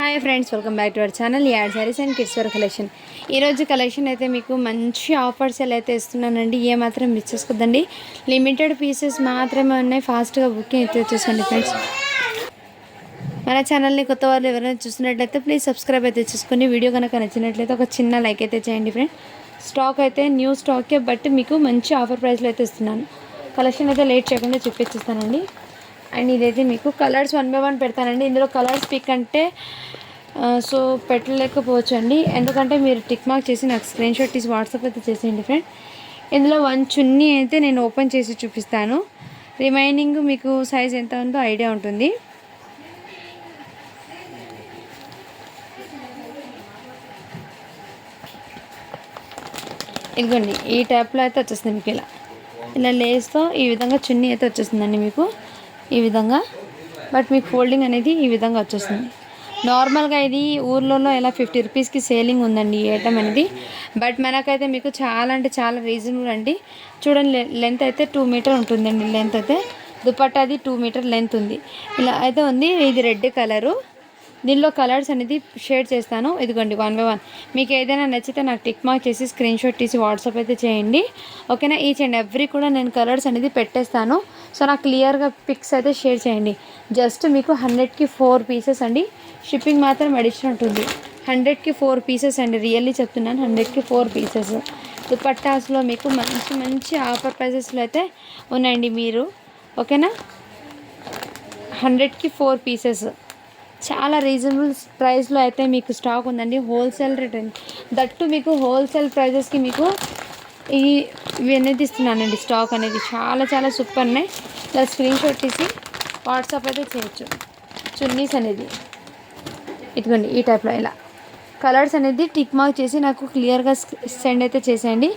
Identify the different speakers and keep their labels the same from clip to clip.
Speaker 1: Hi friends, welcome back to our channel add sarees and kids wear collection. ఈరోజు collection అయితే మీకు మంచి offers ఎలా అయితే ఇస్తున్నానండి. ఏమాత్రం మిస్ చేసుకోద్దండి. లిమిటెడ్ పీసెస్ మాత్రమే ఉన్నాయి. ఫాస్ట్గా బుకింగ్ అయితే వచ్చేసండి ఫ్రెండ్స్. మన ఛానల్ని కొత్త వాళ్ళు ఎవరైనా చూస్తున్నట్లయితే ప్లీజ్ సబ్స్క్రైబ్ అయితే చేసుకొని, వీడియో కనుక నచ్చినట్లయితే ఒక చిన్న లైక్ అయితే చేయండి ఫ్రెండ్స్. స్టాక్ అయితే న్యూ స్టాకే, బట్ మీకు మంచి ఆఫర్ ప్రైస్లో అయితే ఇస్తున్నాను. కలెక్షన్ అయితే లేట్ చేయకుండా చూపించేస్తానండి. అండ్ ఇదైతే మీకు కలర్స్ 1 by 1 పెడతానండి. ఇందులో కలర్స్ పిక్ అంటే సో పెట్టలేకపోవచ్చు అండి, ఎందుకంటే మీరు టిక్ మార్క్ చేసి నాకు స్క్రీన్ షాట్ తీసి వాట్సాప్ అయితే చేసేయండి ఫ్రెండ్. ఇందులో 1 చున్నీ అయితే నేను ఓపెన్ చేసి చూపిస్తాను. రిమైనింగ్ మీకు సైజ్ ఎంత ఉందో ఐడియా ఉంటుంది. ఇదిగోండి, ఈ టైప్లో అయితే వచ్చేస్తుంది మీకు. ఇలా లేస్తో ఈ విధంగా చున్నీ అయితే వచ్చేస్తుందండి మీకు ఈ విధంగా. బట్ మీకు ఫోల్డింగ్ అనేది ఈ విధంగా వచ్చేస్తుంది. నార్మల్గా ఇది ఊర్లలో ఇలా 50 రూపీస్కి సేలింగ్ ఉందండి ఈ ఐటమ్ అనేది. బట్ మనకైతే మీకు చాలా అంటే చాలా రీజనబుల్ అండి. చూడండి, లెంత్ అయితే 2 మీటర్ ఉంటుందండి. లెంత్ అయితే దుపట్టా అది 2 మీటర్ లెంత్ ఉంది. ఇలా అయితే ఉంది. ఇది రెడ్ కలరు. దీనిలో కలర్స్ అనేది షేర్ చేస్తాను. ఇదిగోండి 1 by 1. మీకు ఏదైనా నచ్చితే నాకు టిక్ మార్క్ చేసి స్క్రీన్ షాట్ తీసి వాట్సాప్ అయితే చేయండి, ఓకేనా. ఈచ్ అండ్ ఎవ్రీ కూడా నేను కలర్స్ అనేది పెట్టేస్తాను. సో నాకు క్లియర్గా పిక్స్ అయితే షేర్ చేయండి. జస్ట్ మీకు 100కి 4 పీసెస్ అండి. షిప్పింగ్ మాత్రం అడిషనల్ ఉంటుంది. 100కి 4 పీసెస్ అండి. రియల్లీ చెప్తున్నాను, 100కి 4 పీసెస్. దుపట్టాస్లో మీకు మంచి మంచి ఆఫర్ ప్రైజెస్లో అయితే ఉన్నాయండి మీరు, ఓకేనా. 100కి 4 పీసెస్ చాలా రీజనబుల్ ప్రైస్లో అయితే మీకు స్టాక్ ఉందండి. హోల్సేల్ రేట్ అండి. దట్టు మీకు హోల్సేల్ ప్రైజెస్కి మీకు ఇవి అనేది ఇస్తున్నానండి. స్టాక్ అనేది చాలా చాలా సూపర్ ఉన్నాయి. ఇలా స్క్రీన్ షాట్ తీసి వాట్సాప్ అయితే చేయొచ్చు. చున్నీస్ అనేది ఇదిగోండి ఈ టైప్లో ఇలా కలర్స్ అనేది టిక్ మార్క్ చేసి నాకు క్లియర్గా సెండ్ అయితే చేసేయండి.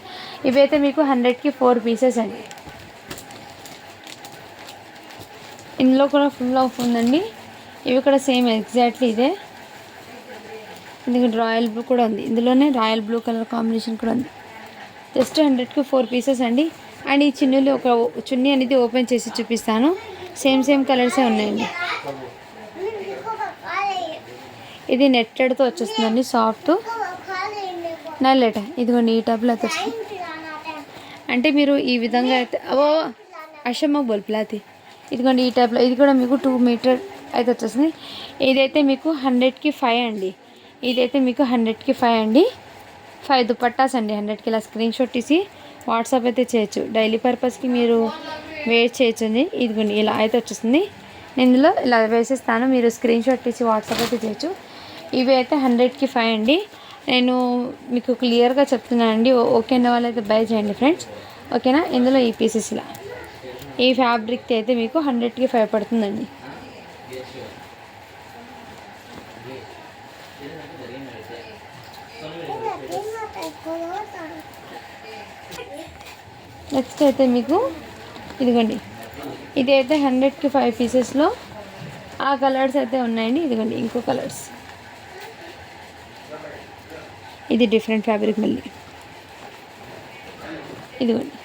Speaker 1: ఇవైతే మీకు 100కి 4 పీసెస్ అండి. ఇందులో కూడా ఫుల్ ఆఫ్ ఉందండి. ఇవి కూడా సేమ్ ఎగ్జాక్ట్లీ ఇదే. ఎందుకంటే రాయల్ బ్లూ కూడా ఉంది. ఇందులోనే రాయల్ బ్లూ కలర్ కాంబినేషన్ కూడా ఉంది. జస్ట్ 100కి 4 పీసెస్ అండి. అండ్ ఈ చున్నీలు ఒక చున్నీ అనేది ఓపెన్ చేసి చూపిస్తాను. సేమ్ కలర్సే ఉన్నాయండి. ఇది నెట్టెడ్తో వచ్చేస్తుందండి, సాఫ్ట్ నల్లెట. ఇదిగోండి ఈ టైప్లో అయితే వస్తుంది. అంటే మీరు ఈ విధంగా అయితే అషమ్మ బొల్పులాతి. ఇదిగోండి ఈ టైప్లో. ఇది కూడా మీకు 2 మీటర్ అయితే వచ్చేసింది. ఇదైతే మీకు 100కి 5 అండి. ఇదైతే మీకు 100కి 5 అండి. 5 దుపట్టాస్ అండి 100కి. ఇలా స్క్రీన్ షాట్ తీసి వాట్సాప్ అయితే చేయొచ్చు. డైలీ పర్పస్కి మీరు వేర్ చేయొచ్చండి. ఇదిగోండి ఇలా అయితే వచ్చేస్తుంది. నేను ఇందులో ఇలా వేసేస్తాను, మీరు స్క్రీన్ షాట్ తీసి వాట్సాప్ అయితే చేయొచ్చు. ఇవి అయితే 100కి 5 అండి. నేను మీకు క్లియర్గా చెప్తున్నాను అండి. ఓకే అన్న వాళ్ళు అయితే బై చేయండి ఫ్రెండ్స్, ఓకేనా. ఇందులో ఈ పీసెస్ ఇలా ఈ ఫ్యాబ్రిక్కి అయితే మీకు 100కి 5 పడుతుందండి. నెక్స్ట్ అయితే మీకు ఇదిగోండి, ఇది అయితే 100కి 5 పీసెస్లో ఆ కలర్స్ అయితే ఉన్నాయండి. ఇదిగోండి ఇంకో కలర్స్. ఇది డిఫరెంట్ ఫ్యాబ్రిక్ మళ్ళీ. ఇదిగోండి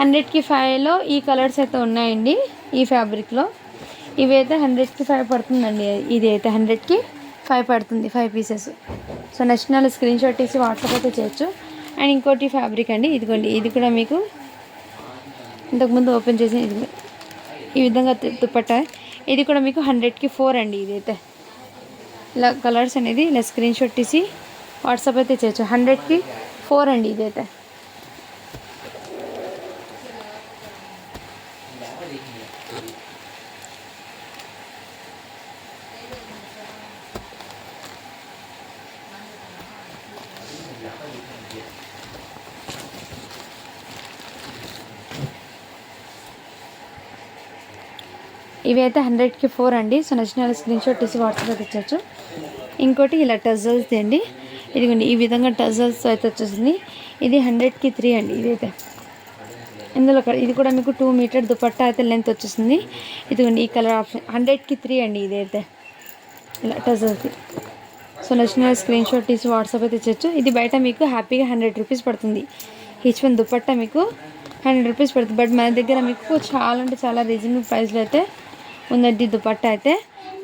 Speaker 1: 100కి 5లో ఈ కలర్స్ అయితే ఉన్నాయండి ఈ ఫ్యాబ్రిక్లో. ఇవి అయితే 100కి 5 పడుతుందండి. ఇది అయితే 100కి 5 పడుతుంది, 5 పీసెస్. సో నచ్చిన స్క్రీన్ షాట్ తీసి వాట్సాప్ అయితే చేయొచ్చు. అండ్ ఇంకోటి ఫ్యాబ్రిక్ అండి. ఇదిగోండి ఇది కూడా మీకు ఇంతకుముందు ఓపెన్ చేసి ఇది ఈ విధంగా దుపట్టా. ఇది కూడా మీకు 100కి 4 అండి. ఇదైతే ఇలా కలర్స్ అనేది ఇలా స్క్రీన్ షాట్ తీసి వాట్సాప్ అయితే చేయొచ్చు. 100కి 4 అండి ఇదైతే. ఇవి అయితే 100కి 4 అండి. సో నచ్చిన స్క్రీన్ షాట్ తీసి వాట్సాప్ అయితే ఇచ్చవచ్చు. ఇంకోటి ఇలా టజల్స్ అండి. ఇదిగోండి ఈ విధంగా టజల్స్ అయితే వచ్చేసింది. ఇది 100కి 3 అండి. ఇదైతే ఇందులో ఇది కూడా మీకు 2 మీటర్ దుపట్టా అయితే లెంత్ వచ్చేసింది. ఇదిగోండి ఈ కలర్ ఆప్షన్ 100కి 3 అండి. ఇదైతే ఇలా టజల్స్. సో నచ్చిన స్క్రీన్ షాట్ తీసి వాట్సాప్ అయితే ఇచ్చవచ్చు. ఇది బయట మీకు హ్యాపీగా 100 రూపీస్ పడుతుంది. ఈచ్ వన్ దుపట్టా మీకు 100 రూపీస్ పడుతుంది. బట్ మన దగ్గర మీకు చాలా అంటే చాలా రీజనబుల్ ప్రైస్లో అయితే ఉందండి దుపట్టా అయితే.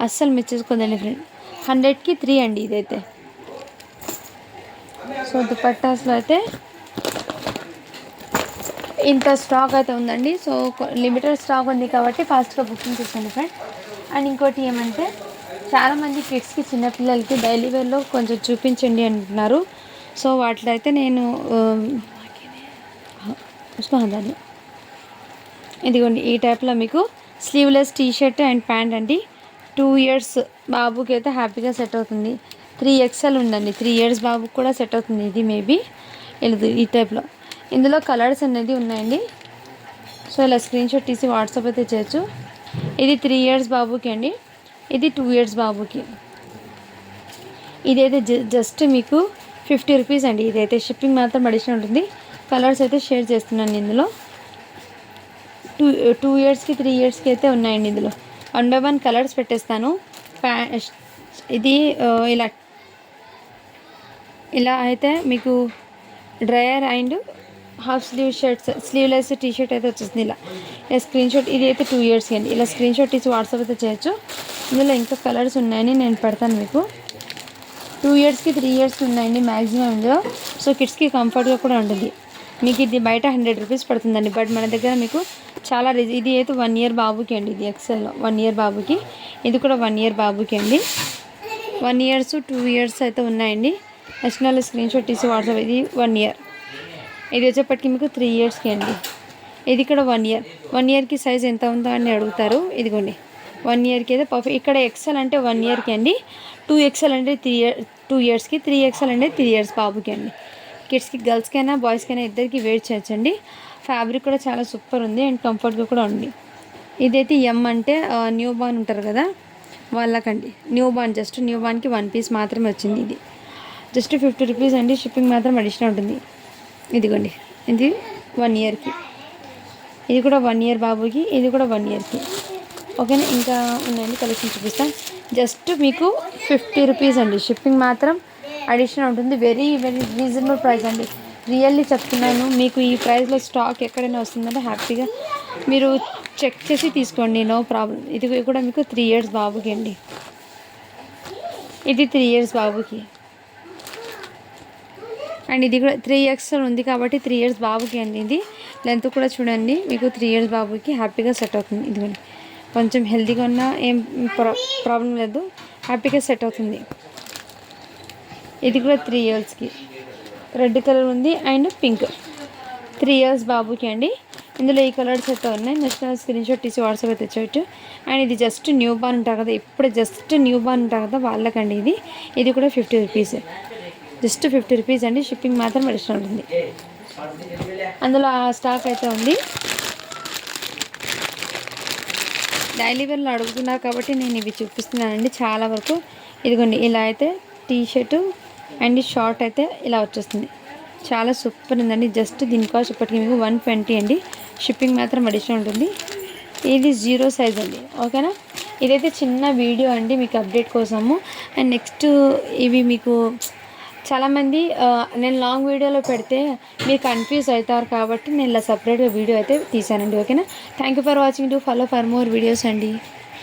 Speaker 1: అస్సలు మిస్ చేసుకోదండి ఫ్రెండ్. 100కి 3 అండి ఇదైతే. సో దుపట్టాస్లో అయితే ఇంత స్టాక్ అయితే ఉందండి. సో లిమిటెడ్ స్టాక్ ఉంది కాబట్టి ఫాస్ట్గా బుకింగ్ చేశాను ఫ్రెండ్. అండ్ ఇంకోటి ఏమంటే చాలామంది కిడ్స్కి చిన్నపిల్లలకి డైలీ వేర్లో కొంచెం చూపించండి అంటున్నారు. సో వాటిలో అయితే నేను దాన్ని ఇదిగోండి ఈ టైప్లో మీకు స్లీవ్లెస్ టీషర్ట్ అండ్ ప్యాంట్ అండి. 2 years బాబుకి అయితే హ్యాపీగా సెట్ అవుతుంది. 3XL ఉందండి, 3 years బాబుకి కూడా సెట్ అవుతుంది. ఇది మేబీ ఇది ఈ టైప్లో. ఇందులో కలర్స్ అనేది ఉన్నాయండి. సో ఇలా స్క్రీన్ షాట్ తీసి వాట్సాప్ అయితే చేయొచ్చు. ఇది 3 years బాబుకి అండి, ఇది 2 years బాబుకి. ఇదైతే జస్ట్ మీకు 50 రూపీస్ అండి. ఇదైతే షిప్పింగ్ మాత్రం అడిషనల్ ఉంటుంది. కలర్స్ అయితే షేర్ చేస్తున్నాను ఇందులో. 2 yearsకి 3 yearsకి అయితే ఉన్నాయండి. ఇందులో 1 by 1 కలర్స్ పెట్టేస్తాను. ఇది ఇలా అయితే మీకు డ్రయర్ and half sleeve shirts, sleeveless t-shirt అయితే వచ్చేసింది. ఇలా స్క్రీన్ షాట్, ఇది అయితే 2 yearsకి అండి. ఇలా స్క్రీన్ షాట్ తీసి వాట్సాప్ అయితే చేయొచ్చు. ఇందులో ఇంకా కలర్స్ ఉన్నాయని నేను పెడతాను మీకు. 2 yearsకి 3 yearsకి ఉన్నాయండి మ్యాక్సిమం ఇందులో. సో కిడ్స్కి కంఫర్ట్గా కూడా ఉంటుంది. మీకు ఇది బయట 100 రూపీస్ పడుతుందండి, బట్ మన దగ్గర మీకు చాలా ఇది అయితే 1 year బాబుకి అండి. ఇది ఎక్సెల్లో 1 year బాబుకి, ఇది కూడా 1 year బాబుకి అండి. 1 years 2 years అయితే ఉన్నాయండి. నచ్చినాలో స్క్రీన్ షాట్ తీసి వాట్సాప్. ఇది 1 year, ఇది వచ్చేప్పటికి మీకు 3 yearsకి అండి. ఇది ఇక్కడ 1 year. 1 yearకి సైజ్ ఎంత ఉందో అని అడుగుతారు. ఇదిగోండి 1 yearకి అయితే పర్ఫెక్ట్. ఇక్కడ ఎక్సెల్ అంటే 1 yearకి అండి, 2XL అంటే 2 yearsకి, 3XL అంటే 3 years బాబుకి అండి. కిడ్స్కి గర్ల్స్కైనా బాయ్స్కైనా ఇద్దరికి వేర్ చేయొచ్చండి. ఫ్యాబ్రిక్ కూడా చాలా సూపర్ ఉంది అండ్ కంఫర్ట్గా కూడా ఉంది. ఇదైతే ఎం అంటే న్యూ బార్న్ ఉంటారు కదా వాళ్ళకండి. న్యూ బార్న్, జస్ట్ న్యూ బార్న్కి 1 piece మాత్రమే వచ్చింది. ఇది జస్ట్ 50 రూపీస్ అండి. షిప్పింగ్ మాత్రం అడిషనల్ ఉంటుంది. ఇదిగోండి ఇది 1 yearకి, ఇది కూడా 1 year బాబుకి, ఇది కూడా 1 yearకి. ఓకేనా. ఇంకా ఉన్నాయండి కలెక్షన్ చూపిస్తాను. జస్ట్ మీకు 50 రూపీస్ అండి. షిప్పింగ్ మాత్రం అడిషనల్ ఉంటుంది. వెరీ వెరీ రీజనబుల్ ప్రైస్ అండి. రియల్లీ చెప్తున్నాను. మీకు ఈ ప్రైస్లో స్టాక్ ఎక్కడైనా వస్తుందంటే హ్యాపీగా మీరు చెక్ చేసి తీసుకోండి, నో ప్రాబ్లం. ఇది కూడా మీకు 3 years బాబుకి అండి. ఇది 3 years బాబుకి అండ్ ఇది కూడా 3XL ఉంది కాబట్టి 3 years బాబుకి అండి. ఇది లెంత్ కూడా చూడండి, మీకు 3 years బాబుకి హ్యాపీగా సెట్ అవుతుంది. ఇదిగోండి కొంచెం హెల్తీగా ఉన్నా ఏం ప్రాబ్లం లేదు, హ్యాపీగా సెట్ అవుతుంది. ఇది కూడా 3 yearsకి రెడ్ కలర్ ఉంది అండ్ పింక్. 3 years బాబుకి అండి. ఇందులో ఈ కలర్స్ అయితే ఉన్నాయి. నెక్స్ట్ స్క్రీన్ షాట్ తీసి వాట్సాప్ అయితే తెచ్చవచ్చు. అండ్ ఇది జస్ట్ న్యూ బార్న్ ఉంటారు కదా, ఇప్పుడు జస్ట్ న్యూ బార్న్ ఉంటారు కదా వాళ్ళకండి. ఇది కూడా 50 రూపీస్, జస్ట్ 50 రూపీస్ అండి. షిప్పింగ్ మాత్రం అడిషనల్ ఉంటుంది. అందులో ఆ స్టాక్ అయితే ఉంది. డైలీ వేర్లో అడుగుతున్నారు కాబట్టి నేను ఇవి చూపిస్తున్నానండి చాలా వరకు. ఇదిగోండి ఇలా అయితే టీషర్టు అండ్ షార్ట్ అయితే ఇలా వచ్చేస్తుంది. చాలా సూపర్ ఉందండి. జస్ట్ దీని కాస్ట్ ఇప్పటికీ మీకు 120 అండి. షిప్పింగ్ మాత్రం అడిషనల్ ఉంటుంది. ఇది 0 సైజ్ అండి. ఓకేనా. ఇదైతే చిన్న వీడియో అండి మీకు అప్డేట్ కోసము. అండ్ నెక్స్ట్ ఇవి మీకు చాలామంది నేను లాంగ్ వీడియోలో పెడితే మీరు కన్ఫ్యూజ్ అవుతారు కాబట్టి నేను ఇలా సపరేట్గా వీడియో అయితే తీసానండి. ఓకేనా. Thank you for watching. To follow for more videos అండి.